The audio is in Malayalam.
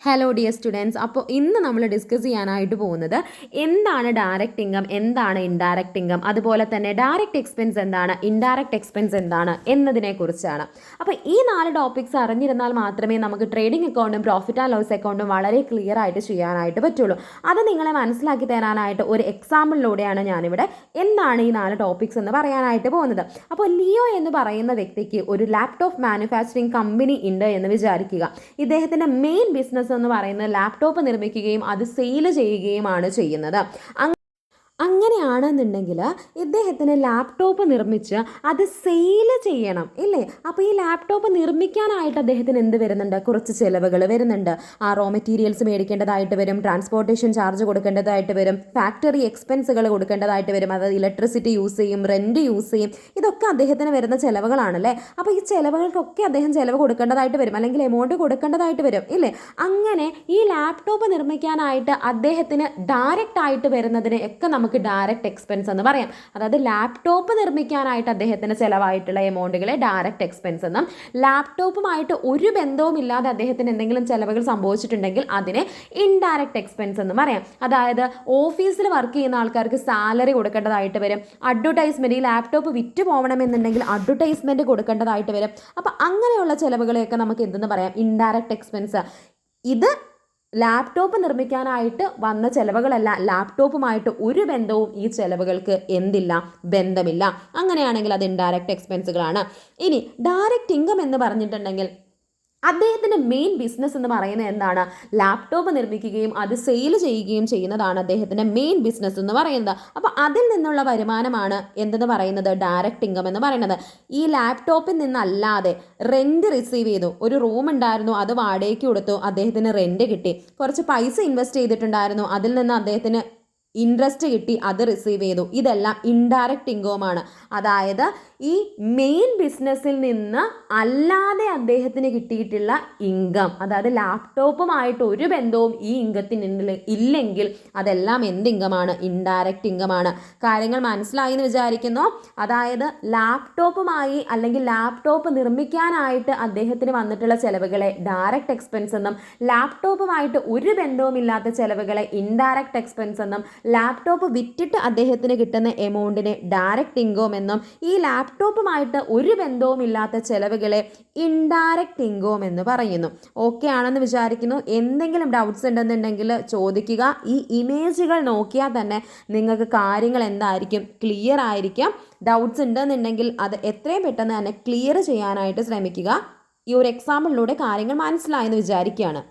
Hello dear students. അപ്പോൾ ഇന്ന് നമ്മൾ ഡിസ്കസ് ചെയ്യാനായിട്ട് പോകുന്നത് എന്താണ് ഡയറക്റ്റ് ഇൻകം, എന്താണ് ഇൻഡയറക്റ്റ് ഇൻകം, അതുപോലെ തന്നെ ഡയറക്റ്റ് എക്സ്പെൻസ് എന്താണ്, ഇൻഡയറക്റ്റ് എക്സ്പെൻസ് എന്താണ് എന്നതിനെ കുറിച്ചാണ്. അപ്പോൾ ഈ 4 ടോപ്പിക്സ് അറിഞ്ഞിരുന്നാൽ മാത്രമേ നമുക്ക് ട്രേഡിംഗ് അക്കൗണ്ടും പ്രോഫിറ്റ് ആൻഡ് ലോസ് അക്കൗണ്ടും വളരെ ക്ലിയർ ആയിട്ട് ചെയ്യാനായിട്ട് പറ്റുള്ളൂ. അത് നിങ്ങളെ മനസ്സിലാക്കി തരാനായിട്ട് ഒരു എക്സാമ്പിളിലൂടെയാണ് ഞാനിവിടെ എന്താണ് ഈ 4 ടോപ്പിക്സ് എന്ന് പറയാനായിട്ട് പോകുന്നത്. അപ്പോൾ ലിയോ എന്ന് പറയുന്ന വ്യക്തിക്ക് ഒരു ലാപ്ടോപ്പ് മാനുഫാക്ചറിങ് കമ്പനി ഉണ്ട് എന്ന് വിചാരിക്കുക. ഇദ്ദേഹത്തിൻ്റെ മെയിൻ ബിസിനസ് എന്ന് പറയുന്നത് ലാപ്ടോപ്പ് നിർമ്മിക്കുകയും അത് സെയിൽ ചെയ്യുകയുമാണ് ചെയ്യുന്നത്. അങ്ങനെയാണെന്നുണ്ടെങ്കിൽ ഇദ്ദേഹത്തിന് ലാപ്ടോപ്പ് നിർമ്മിച്ച് അത് സെയിൽ ചെയ്യണം ഇല്ലേ. അപ്പോൾ ഈ ലാപ്ടോപ്പ് നിർമ്മിക്കാനായിട്ട് അദ്ദേഹത്തിന് എന്ത് വരുന്നുണ്ട്? കുറച്ച് ചിലവുകൾ വരുന്നുണ്ട്. ആ റോ മെറ്റീരിയൽസ് മേടിക്കേണ്ടതായിട്ട് വരും, ട്രാൻസ്പോർട്ടേഷൻ ചാർജ് കൊടുക്കേണ്ടതായിട്ട് വരും, ഫാക്ടറി എക്സ്പെൻസുകൾ കൊടുക്കേണ്ടതായിട്ട് വരും, അതായത് ഇലക്ട്രിസിറ്റി യൂസ് ചെയ്യും, റെൻറ്റ് യൂസ് ചെയ്യും. ഇതൊക്കെ അദ്ദേഹത്തിന് വരുന്ന ചിലവുകളാണല്ലേ. അപ്പോൾ ഈ ചിലവുകൾക്കൊക്കെ അദ്ദേഹം ചിലവ് കൊടുക്കേണ്ടതായിട്ട് വരും, അല്ലെങ്കിൽ എമൗണ്ട് കൊടുക്കേണ്ടതായിട്ട് വരും ഇല്ലേ. അങ്ങനെ ഈ ലാപ്ടോപ്പ് നിർമ്മിക്കാനായിട്ട് അദ്ദേഹത്തിന് ഡയറക്റ്റ് ആയിട്ട് വരുന്നതിന് ഒക്കെ നമുക്ക് ഡയറക്റ്റ് എക്സ്പെൻസ് എന്ന് പറയാം. അതായത് ലാപ്ടോപ്പ് നിർമ്മിക്കാനായിട്ട് അദ്ദേഹത്തിന് ചിലവായിട്ടുള്ള എമൗണ്ടുകളെ ഡയറക്റ്റ് എക്സ്പെൻസ് എന്നും, ലാപ്ടോപ്പുമായിട്ട് ഒരു ബന്ധവും ഇല്ലാതെ അദ്ദേഹത്തിന് എന്തെങ്കിലും ചിലവുകൾ സംഭവിച്ചിട്ടുണ്ടെങ്കിൽ അതിനെ ഇൻഡയറക്റ്റ് എക്സ്പെൻസ് എന്ന് പറയാം. അതായത് ഓഫീസിൽ വർക്ക് ചെയ്യുന്ന ആൾക്കാർക്ക് സാലറി കൊടുക്കേണ്ടതായിട്ട് വരും, അഡ്വർടൈസ്മെൻറ്റ്, ഈ ലാപ്ടോപ്പ് വിറ്റ് പോകണമെന്നുണ്ടെങ്കിൽ അഡ്വർടൈസ്മെൻറ്റ് കൊടുക്കേണ്ടതായിട്ട് വരും. അപ്പോൾ അങ്ങനെയുള്ള ചിലവുകളെയൊക്കെ നമുക്ക് എന്തെന്ന് പറയാം? Indirect expense. ഇത് ലാപ്ടോപ്പ് നിർമ്മിക്കാനായിട്ട് വന്ന ചിലവുകളല്ല, ലാപ്ടോപ്പുമായിട്ട് ഒരു ബന്ധവും ഈ ചിലവുകൾക്ക് എന്തില്ല? ബന്ധമില്ല. അങ്ങനെയാണെങ്കിൽ അത് ഇൻഡയറക്റ്റ് എക്സ്പെൻസുകളാണ്. ഇനി ഡയറക്റ്റ് ഇൻകം എന്ന് പറഞ്ഞിട്ടുണ്ടെങ്കിൽ അദ്ദേഹത്തിൻ്റെ മെയിൻ ബിസിനസ് എന്ന് പറയുന്നത് എന്താണ്? ലാപ്ടോപ്പ് നിർമ്മിക്കുകയും അത് സെയിൽ ചെയ്യുകയും ചെയ്യുന്നതാണ് അദ്ദേഹത്തിൻ്റെ മെയിൻ ബിസിനസ് എന്ന് പറയുന്നത്. അപ്പോൾ അതിൽ നിന്നുള്ള വരുമാനമാണ് എന്തെന്ന് പറയുന്നത്? ഡയറക്റ്റ് ഇൻകം എന്ന് പറയുന്നത്. ഈ ലാപ്ടോപ്പിൽ നിന്നല്ലാതെ റെൻറ്റ് റിസീവ് ചെയ്തു, ഒരു റൂം ഉണ്ടായിരുന്നു, അത് വാടകയ്ക്ക് കൊടുത്തു, അദ്ദേഹത്തിന് റെൻറ്റ് കിട്ടി, കുറച്ച് പൈസ ഇൻവെസ്റ്റ് ചെയ്തിട്ടുണ്ടായിരുന്നു, അതിൽ നിന്ന് അദ്ദേഹത്തിന് ഇൻട്രസ്റ്റ് കിട്ടി, അത് റിസീവ് ചെയ്തു. ഇതെല്ലാം ഇൻഡയറക്റ്റ് ഇൻകമാണ്. അതായത് ഈ മെയിൻ ബിസിനസ്സിൽ നിന്ന് അല്ലാതെ അദ്ദേഹത്തിന് കിട്ടിയിട്ടുള്ള ഇൻകം, അതായത് ലാപ്ടോപ്പുമായിട്ട് ഒരു ബന്ധവും ഈ ഇൻകത്തിന് ഇല്ലെങ്കിൽ അതെല്ലാം എന്ത് ഇൻകമാണ്? ഇൻഡയറക്റ്റ് ഇൻകമാണ്. കാര്യങ്ങൾ മനസ്സിലായി എന്ന് വിചാരിക്കുന്നു. അതായത് ലാപ്ടോപ്പുമായി അല്ലെങ്കിൽ ലാപ്ടോപ്പ് നിർമ്മിക്കാനായിട്ട് അദ്ദേഹത്തിന് വന്നിട്ടുള്ള ചിലവുകളെ ഡയറക്റ്റ് എക്സ്പെൻസ് എന്നും, ലാപ്ടോപ്പുമായിട്ട് ഒരു ബന്ധവുമില്ലാത്ത ചിലവുകളെ ഇൻഡയറക്റ്റ് എക്സ്പെൻസ് എന്നും, ലാപ്ടോപ്പ് വിറ്റിട്ട് അദ്ദേഹത്തിന് കിട്ടുന്ന എമൗണ്ടിനെ ഡയറക്റ്റ് ഇൻകം എന്നും, ഈ ലാപ്ടോപ്പുമായിട്ട് ഒരു ബന്ധവും ഇല്ലാത്ത ചിലവുകളെ ഇൻഡയറക്റ്റ് ഇൻകം എന്ന് പറയുന്നു. ഓക്കെ ആണെന്ന് വിചാരിക്കുന്നു. എന്തെങ്കിലും ഡൗട്ട്സ് ഉണ്ടെന്നുണ്ടെങ്കിൽ ചോദിക്കുക. ഈ ഇമേജുകൾ നോക്കിയാൽ തന്നെ നിങ്ങൾക്ക് കാര്യങ്ങൾ എന്തായിരിക്കും? ക്ലിയർ ആയിരിക്കും. ഡൗട്ട്സ് ഉണ്ടെന്നുണ്ടെങ്കിൽ അത് എത്രയും പെട്ടെന്ന് തന്നെ ക്ലിയർ ചെയ്യാനായിട്ട് ശ്രമിക്കുക. ഈ ഒരു എക്സാമ്പിളിലൂടെ കാര്യങ്ങൾ മനസ്സിലായെന്ന് വിചാരിക്കുകയാണ്.